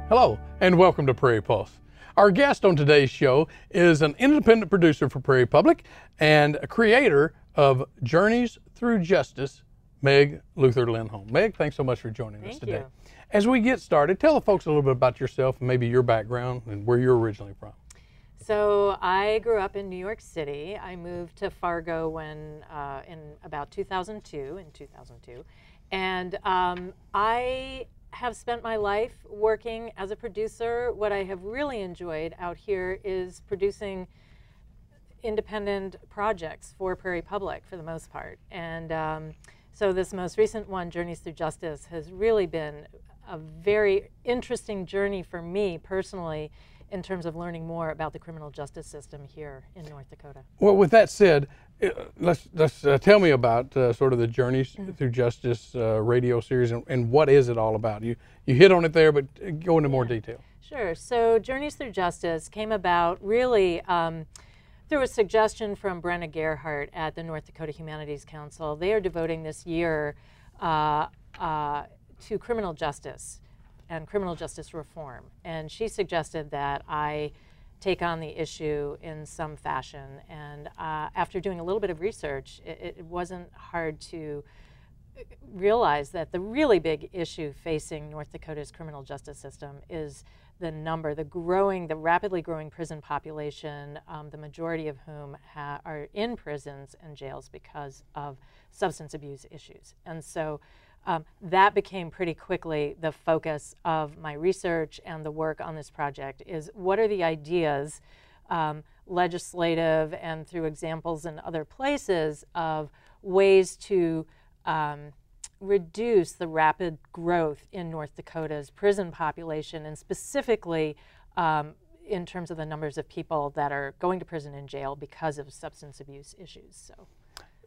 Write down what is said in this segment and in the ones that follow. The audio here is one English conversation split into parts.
Hello, and welcome to Prairie Pulse. Our guest on today's show is an independent producer for Prairie Public and a creator of Journeys Through Justice, Meg Luther Lindholm. Meg, thanks so much for joining us today. Thank you. As we get started, tell the folks a little bit about yourself and maybe your background and where you're originally from. So I grew up in New York City. I moved to Fargo when in about 2002, and I have spent my life working as a producer. What I have really enjoyed out here is producing independent projects for Prairie Public for the most part. And so this most recent one, Journeys Through Justice, has really been a very interesting journey for me personally in terms of learning more about the criminal justice system here in North Dakota. Well, with that said, let's tell me about sort of the Journeys Through Justice radio series and what is it all about? You hit on it there, but go into more detail. Sure. So Journeys Through Justice came about really through a suggestion from Brenna Gerhart at the North Dakota Humanities Council. They are devoting this year to criminal justice and criminal justice reform. And she suggested that I take on the issue in some fashion. And after doing a little bit of research, it wasn't hard to realize that the really big issue facing North Dakota's criminal justice system is the rapidly growing prison population, the majority of whom are in prisons and jails because of substance abuse issues. And so that became pretty quickly the focus of my research and the work on this project is what are the ideas, legislative and through examples in other places, of ways to reduce the rapid growth in North Dakota's prison population, and specifically in terms of the numbers of people that are going to prison and jail because of substance abuse issues.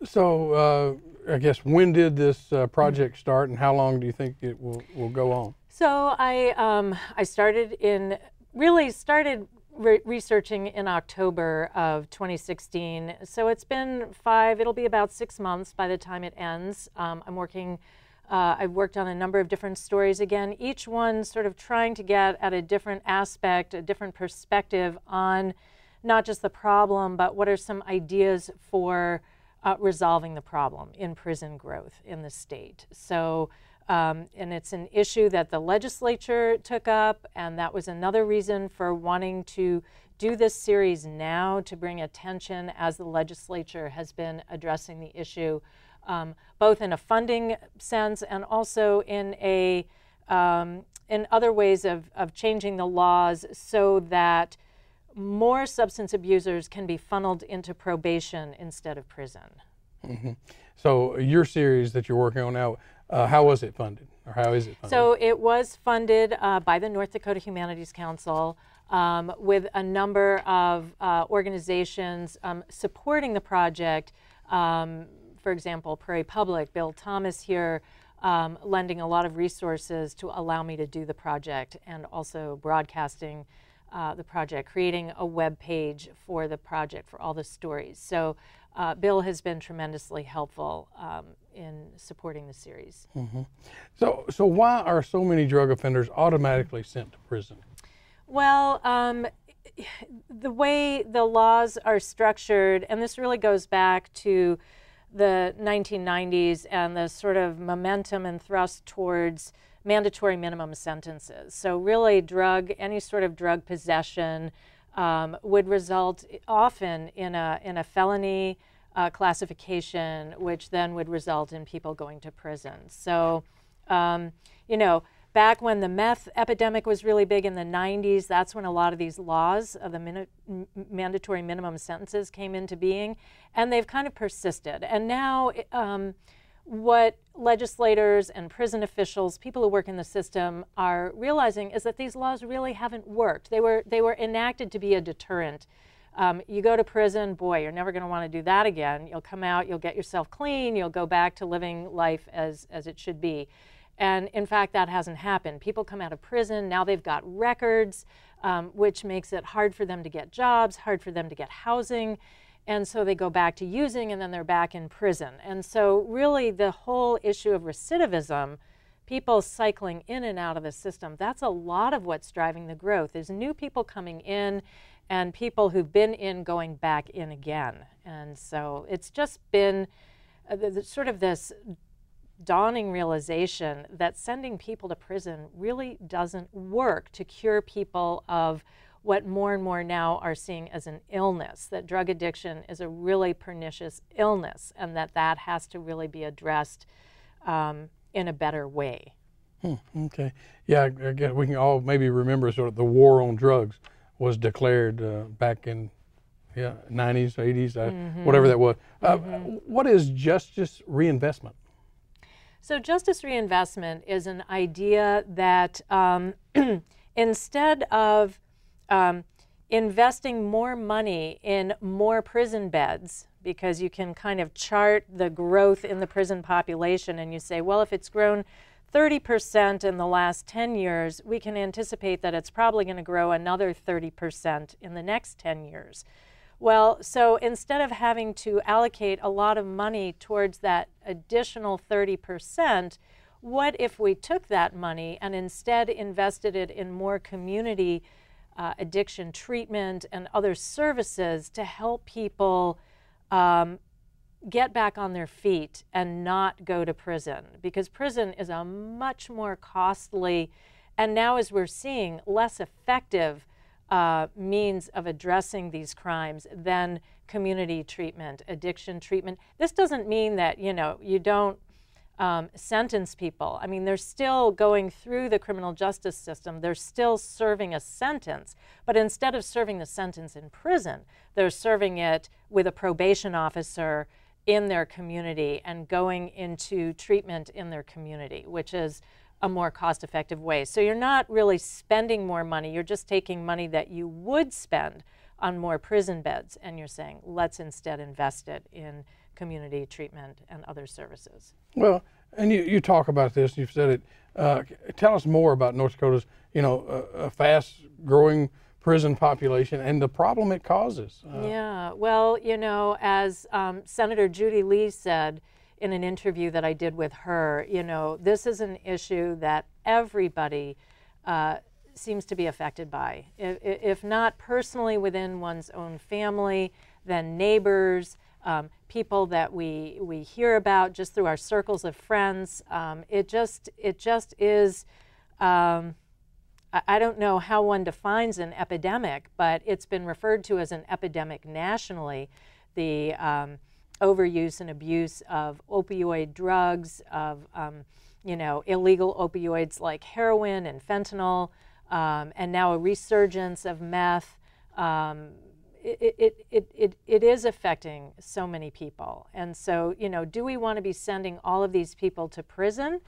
So I guess when did this project start, and how long do you think it will go on? So I started researching in October of 2016. So it's been it'll be about 6 months by the time it ends. I've worked on a number of different stories again, each one sort of trying to get at a different aspect, a different perspective on not just the problem, but what are some ideas for resolving the problem in prison growth in the state. So, and it's an issue that the legislature took up, and that was another reason for wanting to do this series now, to bring attention as the legislature has been addressing the issue, both in a funding sense and also in other ways of changing the laws so that more substance abusers can be funneled into probation instead of prison. Mm-hmm. So your series that you're working on now, how was it funded, or how is it funded? So it was funded by the North Dakota Humanities Council with a number of organizations supporting the project. For example, Prairie Public, Bill Thomas here, lending a lot of resources to allow me to do the project, and also broadcasting the project, creating a web page for the project for all the stories. So Bill has been tremendously helpful in supporting the series. Mm-hmm. So why are so many drug offenders automatically sent to prison? Well, the way the laws are structured, and this really goes back to the 1990s and the sort of momentum and thrust towards mandatory minimum sentences. So really any sort of drug possession would result often in a felony classification, which then would result in people going to prison. So, back when the meth epidemic was really big in the 90s, that's when a lot of these laws of the mandatory minimum sentences came into being, and they've kind of persisted. And now what legislators and prison officials, people who work in the system, are realizing is that these laws really haven't worked. They were enacted to be a deterrent. You go to prison, boy, you're never going to want to do that again. You'll come out, you'll get yourself clean, you'll go back to living life as it should be. And in fact, that hasn't happened. People come out of prison, now they've got records, which makes it hard for them to get jobs, hard for them to get housing. And so they go back to using, and then they're back in prison. And so really the whole issue of recidivism people cycling in and out of the system. That's a lot of what's driving the growth, is new people coming in and people who've been in going back in again. And so it's just been sort of this dawning realization that sending people to prison really doesn't work to cure people of what more and more now are seeing as an illness, that drug addiction is a really pernicious illness, and that has to really be addressed in a better way. Okay. Yeah, I guess we can all maybe remember sort of the war on drugs was declared back in 90s, 80s, whatever that was. What is justice reinvestment? So justice reinvestment is an idea that instead of investing more money in more prison beds, because you can kind of chart the growth in the prison population and you say, well, if it's grown 30% in the last 10 years, we can anticipate that it's probably going to grow another 30% in the next 10 years. Well, so instead of having to allocate a lot of money towards that additional 30%, what if we took that money and instead invested it in more community addiction treatment and other services to help people get back on their feet and not go to prison? Because prison is a much more costly, and now as we're seeing, less effective means of addressing these crimes than community treatment, addiction treatment. This doesn't mean that, you don't sentence people. I mean, they're still going through the criminal justice system. They're still serving a sentence. But instead of serving the sentence in prison, they're serving it with a probation officer in their community and going into treatment in their community, which is a more cost-effective way. So you're not really spending more money. You're just taking money that you would spend on more prison beds, and you're saying, let's instead invest it in community treatment and other services. Well, and you talk about this, you've said it. Tell us more about North Dakota's, a fast-growing prison population and the problem it causes. Yeah, well, as Senator Judy Lee said in an interview that I did with her, this is an issue that everybody seems to be affected by. If not personally within one's own family, then neighbors, people that we hear about just through our circles of friends. It just is, I don't know how one defines an epidemic, but it's been referred to as an epidemic nationally. The overuse and abuse of opioid drugs, of illegal opioids like heroin and fentanyl, and now a resurgence of meth. It is affecting so many people. And so, do we want to be sending all of these people to prison,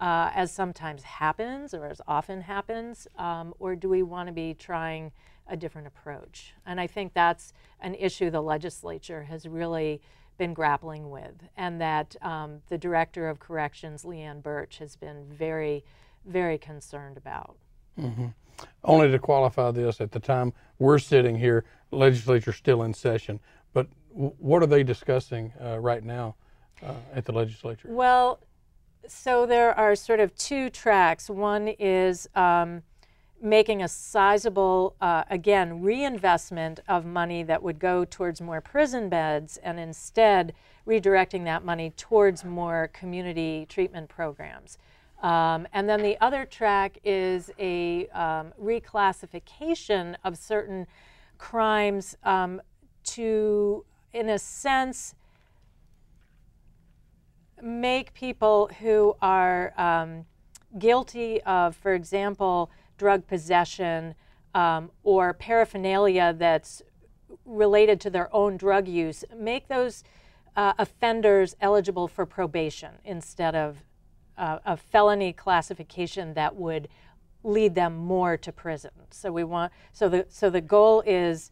as sometimes happens or as often happens, or do we want to be trying a different approach? And I think that's an issue the legislature has really been grappling with, and that the Director of Corrections, Leanne Birch, has been very, very concerned about. Mm-hmm. Only to qualify this, at the time we're sitting here, the legislature's still in session, but what are they discussing right now at the legislature? Well, so there are sort of two tracks. One is making a sizable, again, reinvestment of money that would go towards more prison beds, and instead redirecting that money towards more community treatment programs. And then the other track is a reclassification of certain crimes to, in a sense, make people who are guilty of, for example, drug possession or paraphernalia that's related to their own drug use, make those offenders eligible for probation instead of a felony classification that would lead them more to prison. So the goal is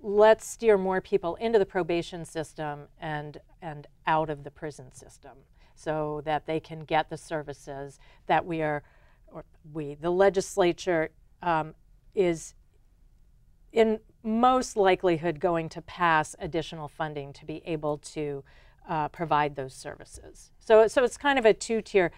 let's steer more people into the probation system and out of the prison system, so that they can get the services that the legislature is in most likelihood going to pass additional funding to be able to provide those services. So it's kind of a two-tier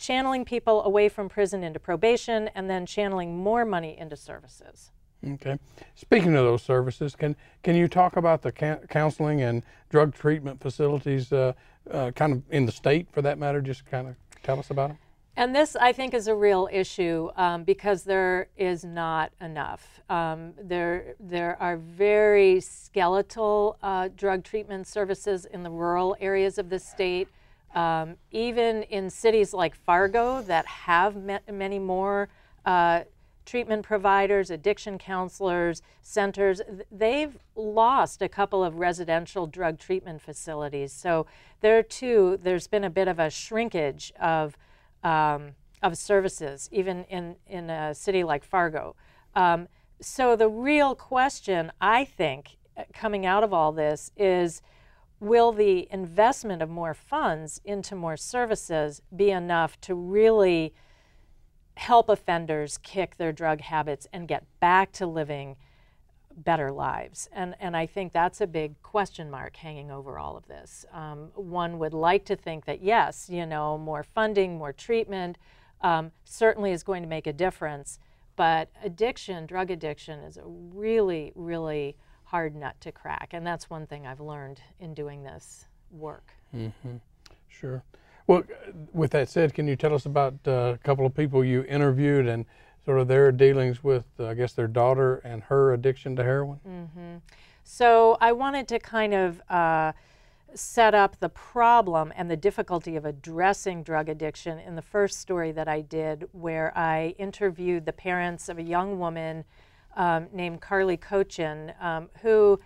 channeling people away from prison into probation, and then channeling more money into services. Okay. Speaking of those services, can you talk about the counseling and drug treatment facilities kind of in the state, for that matter? Just kind of tell us about them. And this, I think, is a real issue because there is not enough. There are very skeletal drug treatment services in the rural areas of the state. Even in cities like Fargo that have many more treatment providers, addiction counselors, centers, they've lost a couple of residential drug treatment facilities. So there too, there's been a bit of a shrinkage of services, even in a city like Fargo. So the real question, I think, coming out of all this is, will the investment of more funds into more services be enough to really help offenders kick their drug habits and get back to living better lives? And I think that's a big question mark hanging over all of this. One would like to think that yes, more funding, more treatment certainly is going to make a difference, but drug addiction is a really, really hard nut to crack, and that's one thing I've learned in doing this work. Mm-hmm. Sure. Well, with that said, can you tell us about a couple of people you interviewed and sort of their dealings with, I guess, their daughter and her addiction to heroin? Mm-hmm. So I wanted to kind of set up the problem and the difficulty of addressing drug addiction in the first story that I did, where I interviewed the parents of a young woman named Carly Cochin, who,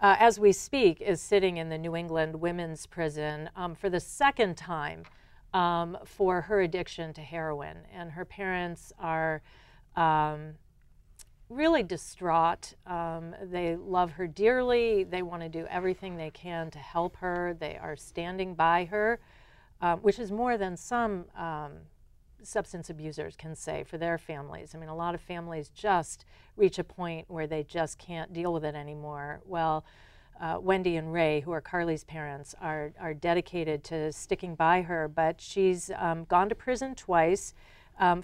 as we speak, is sitting in the New England Women's Prison for the second time for her addiction to heroin. And her parents are really distraught. They love her dearly. They want to do everything they can to help her. They are standing by her, which is more than some substance abusers can say for their families. I mean, a lot of families just reach a point where they just can't deal with it anymore. Well, Wendy and Ray, who are Carly's parents, are dedicated to sticking by her, but she's gone to prison twice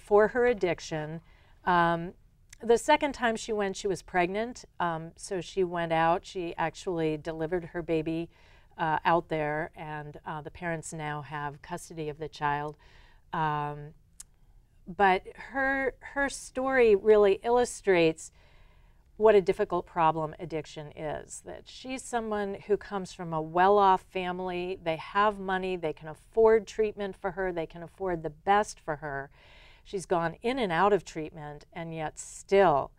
for her addiction. The second time she went, she was pregnant, so she went out. She actually delivered her baby out there, and the parents now have custody of the child. But her story really illustrates what a difficult problem addiction is, that she's someone who comes from a well-off family. They have money, they can afford treatment for her, they can afford the best for her. She's gone in and out of treatment, and yet still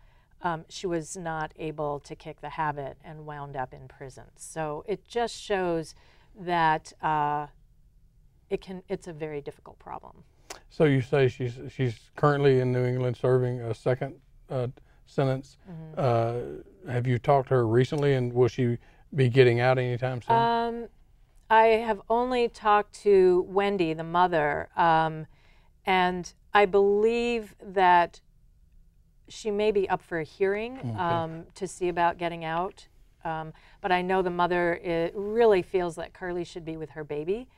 she was not able to kick the habit and wound up in prison. So it just shows that it's a very difficult problem. So you say she's currently in New England serving a second sentence. Mm-hmm. Have you talked to her recently, and will she be getting out anytime soon? I have only talked to Wendy, the mother, and I believe that she may be up for a hearing to see about getting out. But I know the mother really feels that Carly should be with her baby.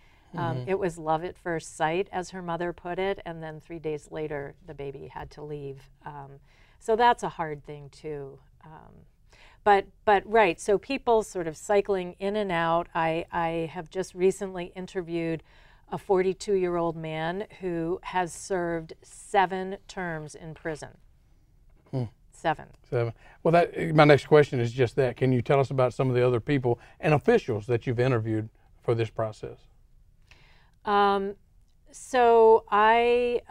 It was love at first sight, as her mother put it, and then 3 days later the baby had to leave. So that's a hard thing too. But right, so people sort of cycling in and out. I have just recently interviewed a 42-year-old man who has served 7 terms in prison. 7. Well, my next question is just that. Can you tell us about some of the other people and officials that you've interviewed for this process? So I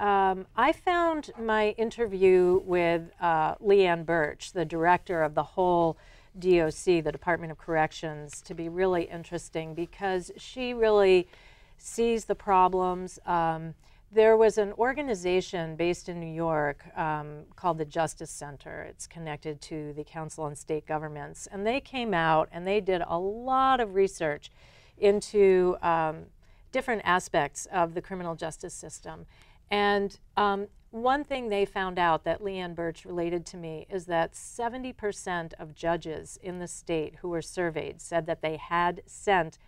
found my interview with Leanne Birch, the director of the whole DOC, the Department of Corrections, to be really interesting because she really sees the problems. There was an organization based in New York called the Justice Center. It's connected to the Council on State Governments, and they came out and they did a lot of research into different aspects of the criminal justice system. And one thing they found out that Leanne Birch related to me is that 70% of judges in the state who were surveyed said that they had sent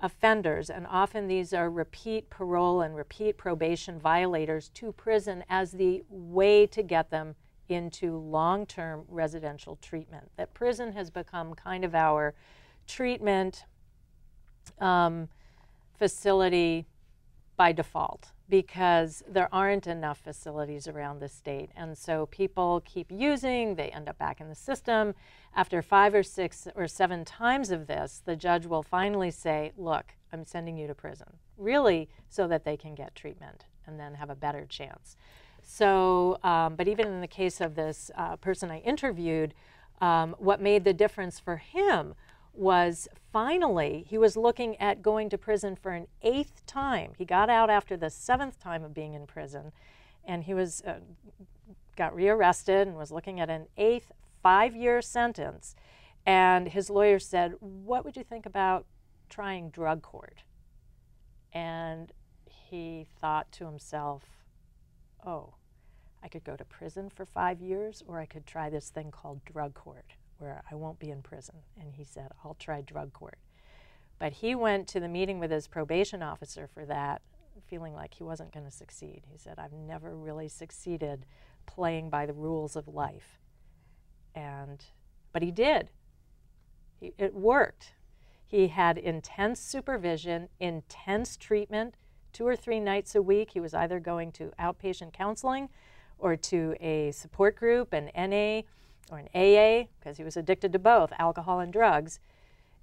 offenders, and often these are repeat parole and repeat probation violators, to prison as the way to get them into long-term residential treatment. That prison has become kind of our treatment facility by default, because there aren't enough facilities around the state. And so people keep using, they end up back in the system. After 5 or 6 or 7 times of this, the judge will finally say, look, I'm sending you to prison, really so that they can get treatment and then have a better chance. So, but even in the case of this person I interviewed, what made the difference for him was finally he was looking at going to prison for an 8th time. He got out after the 7th time of being in prison, and he was got rearrested and was looking at an 8th 5-year sentence. And his lawyer said, what would you think about trying drug court? And he thought to himself, oh, I could go to prison for 5 years, or I could try this thing called drug court, where I won't be in prison. And he said, I'll try drug court. But he went to the meeting with his probation officer for that, feeling like he wasn't going to succeed. He said, I've never really succeeded playing by the rules of life. But he did. It worked. He had intense supervision, intense treatment, 2 or 3 nights a week. He was either going to outpatient counseling or to a support group, an NA or an AA, because he was addicted to both, alcohol and drugs.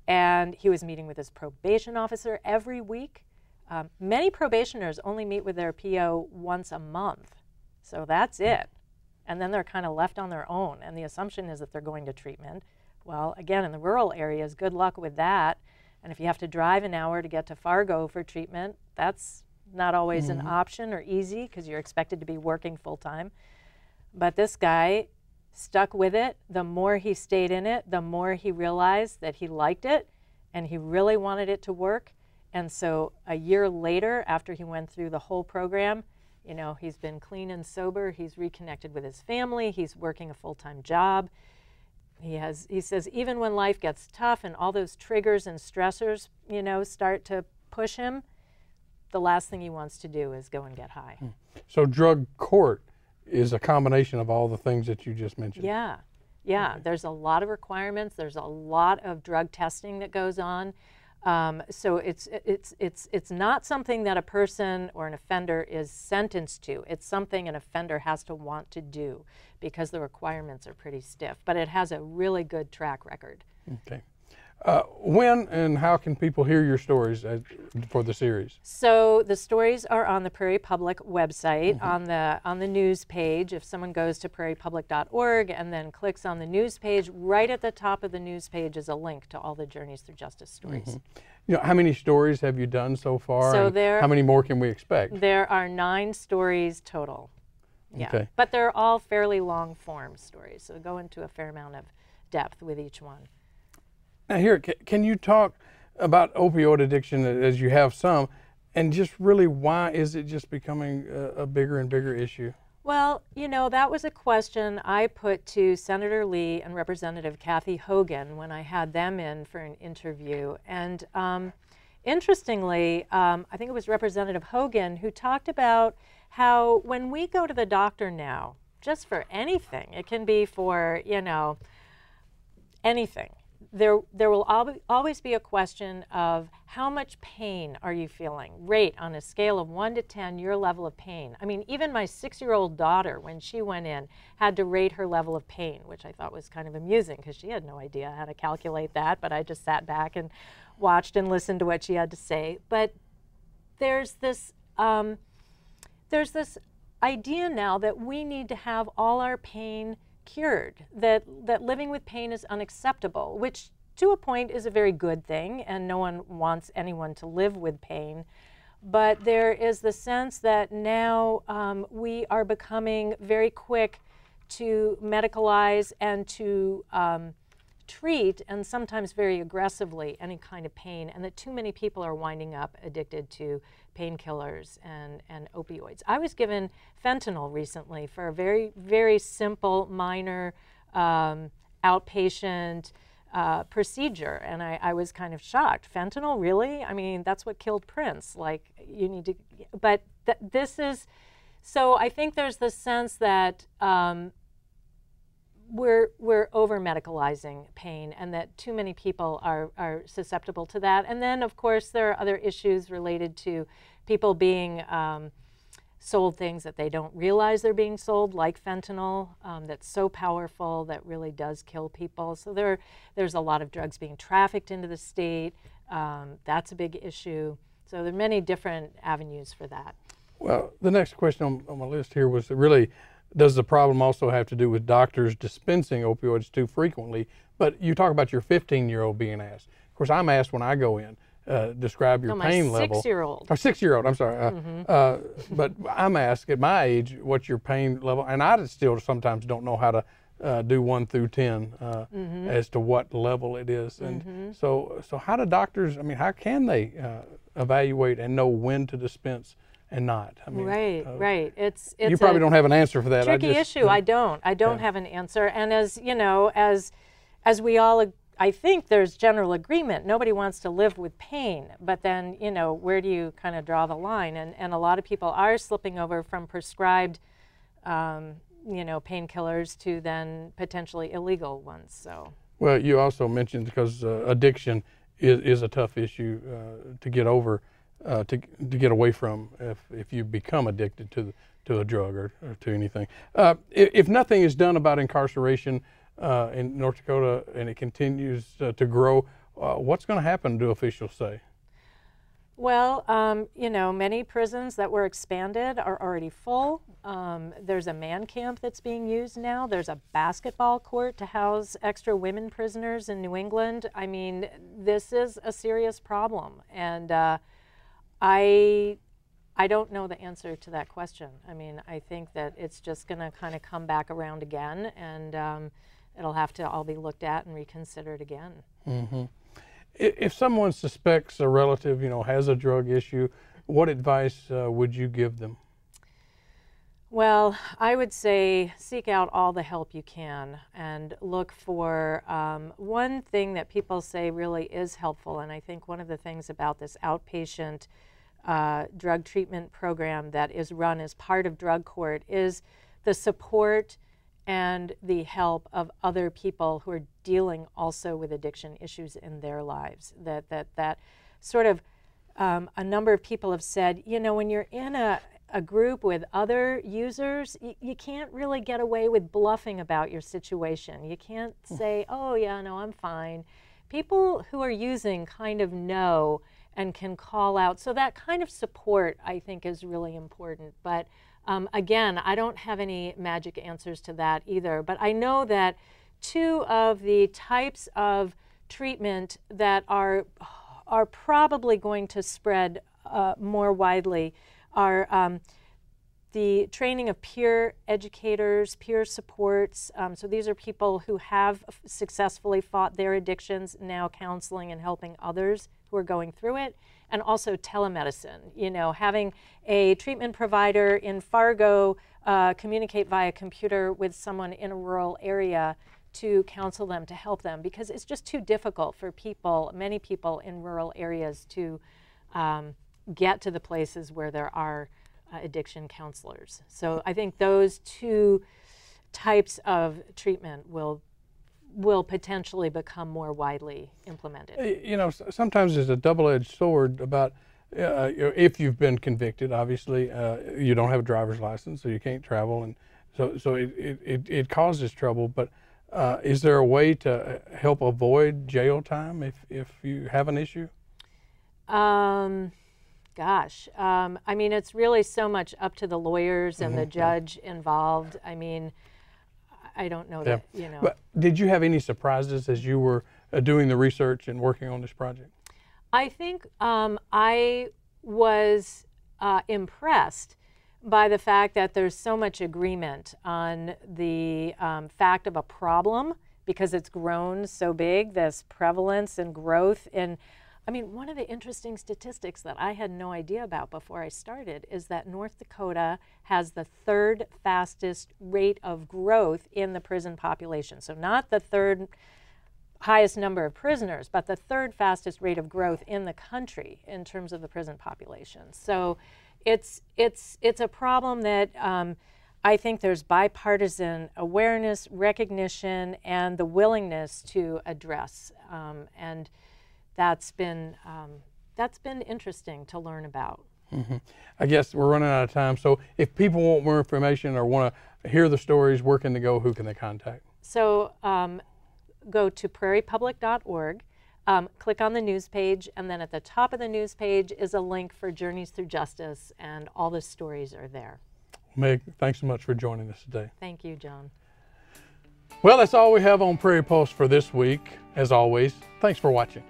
And he was meeting with his probation officer every week. Many probationers only meet with their PO once a month, so that's it. And then they're kind of left on their own, and the assumption is that they're going to treatment. Well, again, in the rural areas, good luck with that. And if you have to drive an hour to get to Fargo for treatment, that's not always an option or easy, because you're expected to be working full-time. But this guy stuck with it. The more he stayed in it, the more he realized that he liked it, and he really wanted it to work. And so a year later, after he went through the whole program, you know, he's been clean and sober, he's reconnected with his family, he's working a full-time job. He says even when life gets tough and all those triggers and stressors, you know, start to push him, the last thing he wants to do is go and get high. So drug court is a combination of all the things that you just mentioned. Yeah, yeah. Okay. There's a lot of requirements. There's a lot of drug testing that goes on. So it's not something that a person or an offender is sentenced to. It's something an offender has to want to do, because the requirements are pretty stiff. But it has a really good track record. Okay. When and how can people hear your stories for the series? So the stories are on the Prairie Public website, on the news page. If someone goes to prairiepublic.org and then clicks on the news page, right at the top of the news page is a link to all the Journeys Through Justice stories. You know, how many stories have you done so far? So how many more can we expect? There are 9 stories total. Yeah. Okay. But they're all fairly long form stories, so go into a fair amount of depth with each one. Now here, can you talk about opioid addiction, as you have some, and just really why is it just becoming a bigger and bigger issue? Well, you know, that was a question I put to Senator Lee and Representative Kathy Hogan when I had them in for an interview. And interestingly, I think it was Representative Hogan who talked about how when we go to the doctor now, just for anything, it can be for, you know, anything. There will always be a question of how much pain are you feeling? Rate on a scale of 1 to 10 your level of pain. I mean, even my 6-year-old daughter, when she went in, had to rate her level of pain, which I thought was kind of amusing because she had no idea how to calculate that, but I just sat back and watched and listened to what she had to say. But there's this idea now that we need to have all our pain cured, that living with pain is unacceptable, which to a point is a very good thing, and no one wants anyone to live with pain. But there is the sense that now we are becoming very quick to medicalize and to treat, and sometimes very aggressively, any kind of pain, and that too many people are winding up addicted to painkillers and opioids. I was given fentanyl recently for a very, very simple, minor outpatient procedure, and I was kind of shocked. Fentanyl, really? I mean, that's what killed Prince. Like, you need to, but this is, so I think there's this sense that we're over medicalizing pain, and that too many people are susceptible to that. And then, of course, there are other issues related to people being sold things that they don't realize they're being sold, like fentanyl, that's so powerful that really does kill people. So there's a lot of drugs being trafficked into the state. That's a big issue. So there are many different avenues for that. Well, the next question on my list here was really, does the problem also have to do with doctors dispensing opioids too frequently? But you talk about your 15-year-old being asked. Of course, I'm asked when I go in, describe your pain level. 6-year-old. Or 6-year-old, I'm sorry. But I'm asked at my age, what's your pain level? And I still sometimes don't know how to do 1 through 10 as to what level it is. And so how do doctors, I mean, how can they evaluate and know when to dispense and not? I mean, right. It's you probably don't have an answer for that. Tricky issue. I don't have an answer. And as you know, as we all, I think there's general agreement. Nobody wants to live with pain, but then, you know, where do you kind of draw the line? And a lot of people are slipping over from prescribed, you know, painkillers to then potentially illegal ones. So. Well, you also mentioned, because addiction is a tough issue to get over, to get away from if you become addicted to a drug or to anything. If nothing is done about incarceration in North Dakota and it continues to grow, what's going to happen, do officials say? Well, you know, many prisons that were expanded are already full. There's a man camp that's being used now. There's a basketball court to house extra women prisoners in New England. I mean, this is a serious problem. And I don't know the answer to that question. I mean, I think that it's just going to kind of come back around again, and it'll have to all be looked at and reconsidered again. Mm-hmm. If someone suspects a relative, you know, has a drug issue, what advice would you give them? Well, I would say seek out all the help you can and look for one thing that people say really is helpful. And I think one of the things about this outpatient drug treatment program that is run as part of drug court is the support and the help of other people who are dealing also with addiction issues in their lives. That sort of, a number of people have said, you know, when you're in a group with other users, you can't really get away with bluffing about your situation. You can't say, oh yeah, no, I'm fine. People who are using kind of know and can call out. So that kind of support, I think, is really important. But again, I don't have any magic answers to that either. But I know that two of the types of treatment that are probably going to spread more widely are the training of peer educators, peer supports. So these are people who have successfully fought their addictions, now counseling and helping others who are going through it. And also telemedicine, you know, having a treatment provider in Fargo communicate via computer with someone in a rural area to counsel them, to help them, because it's just too difficult for people, many people in rural areas, to get to the places where there are addiction counselors. So I think those two types of treatment will potentially become more widely implemented. You know, sometimes there's a double-edged sword about if you've been convicted. Obviously, you don't have a driver's license, so you can't travel, and so it causes trouble. But is there a way to help avoid jail time if you have an issue? Gosh, I mean, it's really so much up to the lawyers and the judge involved. I mean, I don't know that, you know. But did you have any surprises as you were doing the research and working on this project? I think I was impressed by the fact that there's so much agreement on the fact of a problem, because it's grown so big, this prevalence and growth. And I mean, one of the interesting statistics that I had no idea about before I started is that North Dakota has the third fastest rate of growth in the prison population. So not the third highest number of prisoners, but the third fastest rate of growth in the country in terms of the prison population. So it's a problem that I think there's bipartisan awareness, recognition, and the willingness to address, and that's been interesting to learn about. Mm-hmm. I guess we're running out of time, so if people want more information or want to hear the stories, where can they go? Who can they contact? So go to prairiepublic.org, click on the news page, and then at the top of the news page is a link for Journeys Through Justice, and all the stories are there. Meg, thanks so much for joining us today. Thank you, John. Well, that's all we have on Prairie Pulse for this week. As always, thanks for watching.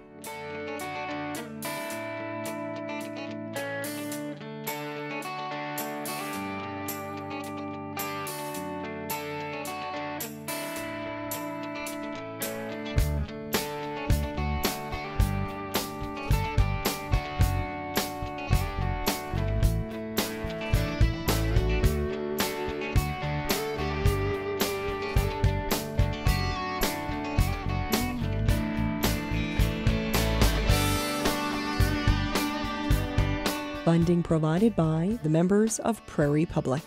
Funding provided by the members of Prairie Public.